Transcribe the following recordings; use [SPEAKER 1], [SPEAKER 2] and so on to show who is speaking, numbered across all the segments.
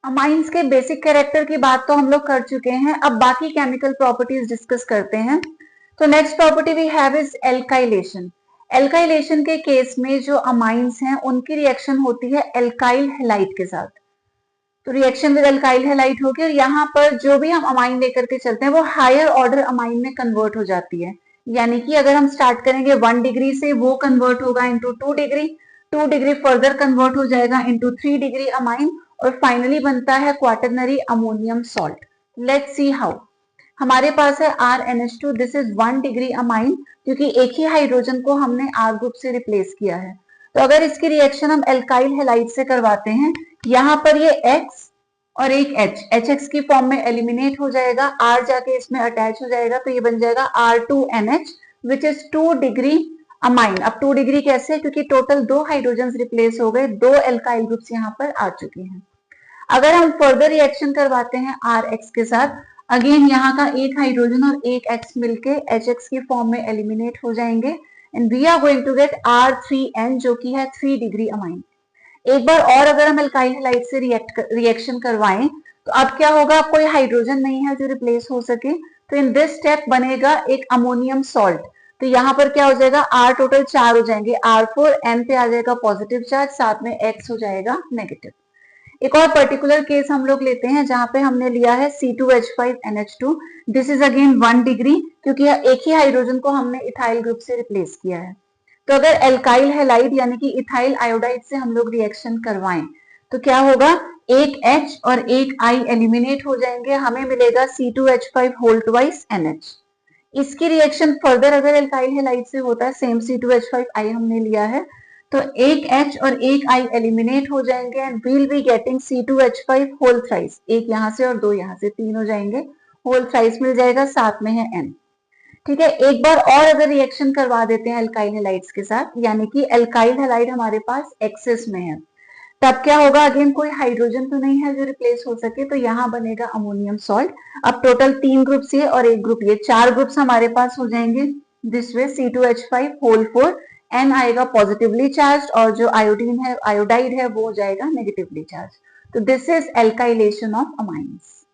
[SPEAKER 1] Amines के basic character की बात तो हम लोग कर चुके हैं, अब बाकी केमिकल प्रॉपर्टीज डिस्कस करते हैं। तो next property we have is alkylation. Alkylation के केस में जो अमाइंस हैं उनकी रिएक्शन होती है एल्काइल हैलाइड के साथ। तो रिएक्शन विद एल्काइल हैलाइड होगी और यहाँ पर जो भी हम अमाइन लेकर के चलते हैं वो हायर ऑर्डर अमाइन में कन्वर्ट हो जाती है। यानी कि अगर हम स्टार्ट करेंगे 1 डिग्री से, वो कन्वर्ट होगा into 2 degree, 2 degree further convert हो जाएगा इनटू 3 डिग्री अमाइन, और फाइनली बनता है quaternary ammonium salt. Let's see how. हमारे पास है RNH2, this is 1 degree amine, क्योंकि एक ही हाइड्रोजन को हमने R ग्रुप से रिप्लेस किया है। तो अगर इसकी रिएक्शन हम एल्काइल हैलाइड से करवाते हैं, यहाँ पर ये X और एक HX की फॉर्म में एलिमिनेट हो जाएगा, R जाके इसमें अटैच हो जाएगा, तो ये बन जाएगा R2NH which is 2 degree amine. अब 2 डिग्री कैसे है, क्योंकि टोटल 2 हाइड्रोजन रिप्लेस हो गए, 2 एल्काइल ग्रुप्स यहाँ पर आ चुके हैं। अगर हम फर्दर रिएक्शन करवाते हैं RX के साथ, अगेन यहाँ का एक हाइड्रोजन और एक X मिलके HX की फॉर्म में एलिमिनेट हो जाएंगे and we are going to get R3N जो कि है 3 डिग्री अमाइन। एक बार और अगर हम एल्काइल हैलाइड से रिएक्शन करवाएं तो अब क्या होगा, कोई हाइड्रोजन नहीं है जो रिप्लेस हो सके, तो इन दिस स्टेप बनेगा एक अमोनियम सॉल्ट। तो यहाँ पर क्या हो जाएगा, R टोटल 4 हो जाएंगे, R4 N पे आ जाएगा पॉजिटिव चार्ज, साथ में X हो जाएगा नेगेटिव। एक और पर्टिकुलर केस हम लोग लेते हैं जहां पे हमने लिया है C2H5NH2, this is again 1 degree, क्योंकि एक ही हाइड्रोजन को हमने इथाइल ग्रुप से रिप्लेस किया है। तो अगर एल्काइल हैलाइड यानी कि इथाइल आयोडाइड से हम लोग रिएक्शन करवाएं तो क्या होगा, एक H और एक I एलिमिनेट हो जाएंगे, हमें मिलेगा C2H5 होल ट्वाइस NH। इसकी रिएक्शन फर्दर अगर एल्काइल हैलाइड से होता है, सेम C2H5I हमने लिया है, तो एक H और एक I एलिमिनेट हो जाएंगे and we'll be getting C2H5 whole thrice, एक यहाँ से और दो यहाँ से, 3 हो जाएंगे, होल थ्राइस मिल जाएगा, साथ में है N। ठीक है, एक बार और अगर रिएक्शन करवा देते हैं एल्काइल हैलाइड्स के साथ, यानी कि एल्काइल हैलाइड हमारे पास एक्सेस में है, तब क्या होगा, अगेन कोई हाइड्रोजन तो नहीं है जो रिप्लेस हो सके, तो यहाँ बनेगा अमोनियम सॉल्ट। अब टोटल 3 ग्रुप्स ये और एक ग्रुप ये, 4 ग्रुप्स हमारे पास हो जाएंगे this way, C2H5 whole 4, N आएगा पॉजिटिवली चार्ज और जो आयोडीन है, आयोडाइड है, वो हो जाएगा नेगेटिवली चार्ज। तो this is alkylation of amines.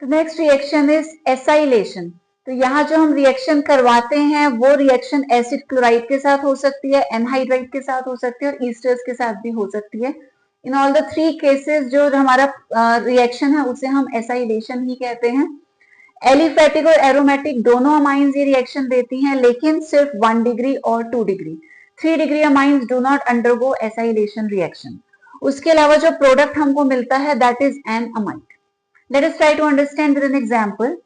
[SPEAKER 1] तो नेक्स्ट रिएक्शन इज एसाइलेशन। तो यहाँ जो हम रिएक्शन करवाते हैं वो रिएक्शन एसिड क्लोराइड के साथ हो सकती है, एनहाइड्राइड के साथ हो सकती है और ईस्टर्स के साथ भी हो सकती है। इन ऑल द 3 केसेस जो हमारा रिएक्शन है उसे हम एसाइलेशन ही कहते हैं। एलिफेटिक और एरोमेटिक दोनों अमाइंस ये रिएक्शन देती हैं, लेकिन सिर्फ 1 डिग्री और 2 degree. 3 degree amines do not undergo acylation reaction. उसके अलावा जो प्रोडक्ट हमको मिलता है that is an amide. Let us try to understand with an example.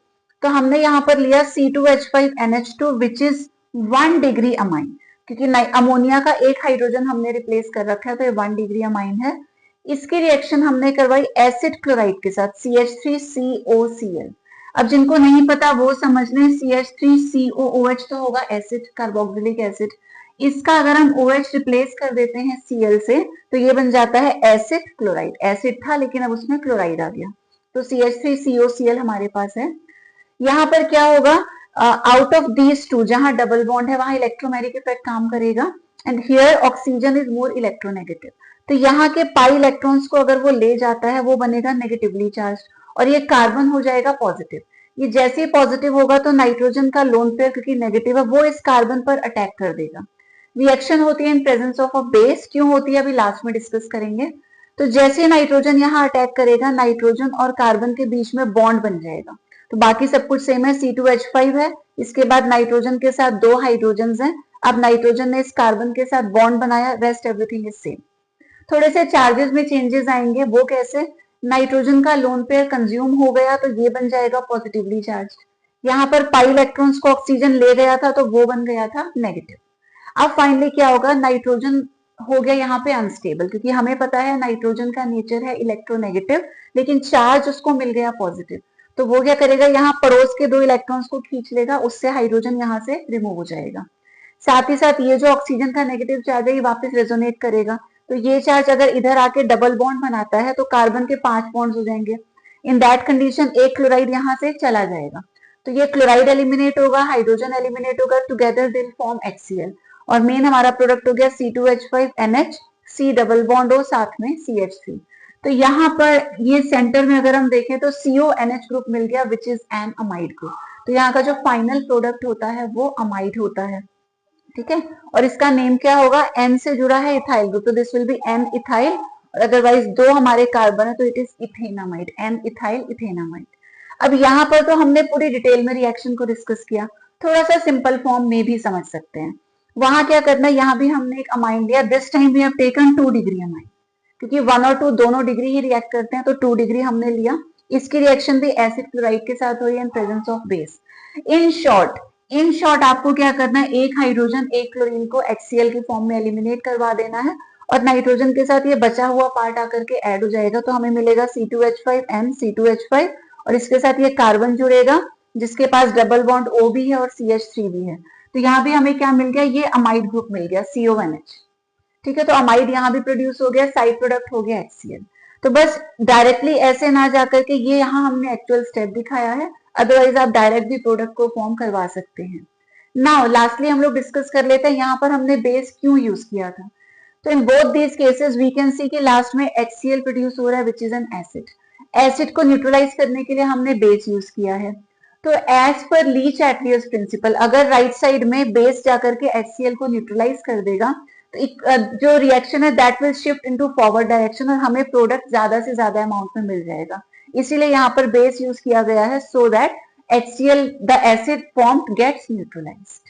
[SPEAKER 1] तो हमने यहाँ पर लिया C2H5NH2 which is 1 degree amine, क्योंकि अमोनिया का एक हाइड्रोजन हमने रिप्लेस कर रखा है, तो ये 1 डिग्री अमाइन है। इसकी रिएक्शन हमने करवाई एसिड क्लोराइड के साथ CH3COCl। अब जिनको नहीं पता वो समझ लें, CH3COOH तो होगा एसिड, कार्बोक्सिलिक एसिड। इसका अगर हम OH रिप्लेस कर देते हैं Cl से तो ये बन जाता है एसिड क्लोराइड। एसिड था लेकिन अब उसमें क्लोराइड आ गया, तो CH3COCl हमारे पास है। यहाँ पर क्या होगा, आउट ऑफ दीज टू, जहां डबल बॉन्ड है वहां इलेक्ट्रोमेरिक इफेक्ट काम करेगा and here oxygen is more electronegative. तो यहाँ के पाई इलेक्ट्रॉन्स को अगर वो ले जाता है वो बनेगा नेगेटिवली चार्ज और ये कार्बन हो जाएगा पॉजिटिव। ये जैसे ही पॉजिटिव होगा तो नाइट्रोजन का लोन पेयर क्योंकि नेगेटिव है वो इस कार्बन पर अटैक कर देगा। रिएक्शन होती है in presence of a base, क्यों होती है अभी लास्ट में डिस्कस करेंगे। तो जैसे नाइट्रोजन यहाँ अटैक करेगा, नाइट्रोजन और कार्बन के बीच में बॉन्ड बन जाएगा। तो बाकी सब कुछ सेम है, C2H5 है, इसके बाद नाइट्रोजन के साथ 2 हाइड्रोजन हैं। अब नाइट्रोजन ने इस कार्बन के साथ बॉन्ड बनाया, रेस्ट एवरीथिंग इज सेम। थोड़े से चार्जेस में चेंजेस आएंगे, वो कैसे, नाइट्रोजन का लोन पेयर कंज्यूम हो गया तो ये बन जाएगा पॉजिटिवली चार्ज। यहाँ पर पाई इलेक्ट्रॉन्स को ऑक्सीजन ले गया था तो वो बन गया था नेगेटिव। अब फाइनली क्या होगा, नाइट्रोजन हो गया यहाँ पे अनस्टेबल, क्योंकि हमें पता है नाइट्रोजन का नेचर है इलेक्ट्रोनेगेटिव, लेकिन चार्ज उसको मिल गया पॉजिटिव। तो वो क्या करेगा, यहाँ पड़ोस के 2 इलेक्ट्रॉन्स को खींच लेगा, उससे हाइड्रोजन यहाँ से रिमूव हो जाएगा। साथ ही साथ ये जो ऑक्सीजन का नेगेटिव चार्ज है ये वापस रेजोनेट करेगा, तो ये चार्ज अगर इधर आके डबल बॉन्ड बनाता है तो कार्बन के 5 बॉन्ड्स हो जाएंगे। इन दैट कंडीशन एक क्लोराइड यहाँ से चला जाएगा, तो ये क्लोराइड एलिमिनेट होगा, हाइड्रोजन एलिमिनेट होगा, टुगेदर दे फॉर्म HCl और मेन हमारा प्रोडक्ट हो गया C2H5NH, C डबल बॉन्ड हो साथ में CH3। तो यहाँ पर ये सेंटर में अगर हम देखें तो CONH ग्रुप मिल गया विच इज एन अमाइड ग्रुप। तो यहाँ का जो फाइनल प्रोडक्ट होता है वो अमाइड होता है, ठीक है। और इसका नेम क्या होगा, एन से जुड़ा है इथाइल ग्रुप, तो this will be N ethyl, और अदरवाइज दो हमारे कार्बन है तो it is ethanamide, N ethyl ethanamide. अब यहाँ पर तो हमने पूरी डिटेल में रिएक्शन को डिस्कस किया, थोड़ा सा सिंपल फॉर्म में भी समझ सकते हैं। वहां क्या करना है, यहाँ भी हमने एक अमाइन लिया, this time we have taken 2 degree amine, क्योंकि 1 और 2 दोनों डिग्री ही रिएक्ट करते हैं, तो 2 डिग्री हमने लिया। इसकी रिएक्शन भी एसिड क्लोराइड के साथ हुई in presence of base. In short आपको क्या करना है, एक हाइड्रोजन एक क्लोरीन को HCl के फॉर्म में एलिमिनेट करवा देना है, और नाइट्रोजन के साथ ये बचा हुआ पार्ट आकर के ऐड हो जाएगा, तो हमें मिलेगा C2H5 C2H5, और इसके साथ ये कार्बन जुड़ेगा जिसके पास डबल बॉन्ड O भी है और CH3 भी है। तो यहाँ भी हमें क्या मिल गया, ये अमाइड ग्रुप मिल गया CONH, ठीक है। तो अमाइड यहाँ भी प्रोड्यूस हो गया, साइड प्रोडक्ट हो गया HCl। तो बस डायरेक्टली ऐसे ना जाकर के, ये यहाँ हमने एक्चुअल स्टेप दिखाया है, अदरवाइज आप डायरेक्ट भी प्रोडक्ट को फॉर्म करवा सकते हैं। नाउ लास्टली हम लोग डिस्कस कर लेते हैं यहाँ पर हमने बेस क्यों यूज किया था। तो in both these cases we can see कि लास्ट में HCl प्रोड्यूस हो रहा है which is an acid. Acid को न्यूट्रलाइज करने के लिए हमने बेस यूज किया है। तो एज पर लीच एटलियस प्रिंसिपल, अगर राइट साइड में बेस जाकर के HCl को न्यूट्रलाइज कर देगा तो जो रिएक्शन है that will shift into forward direction, और हमें प्रोडक्ट ज्यादा से ज्यादा अमाउंट में मिल जाएगा। इसीलिए यहाँ पर बेस यूज किया गया है, so that HCl the acid formed gets neutralised.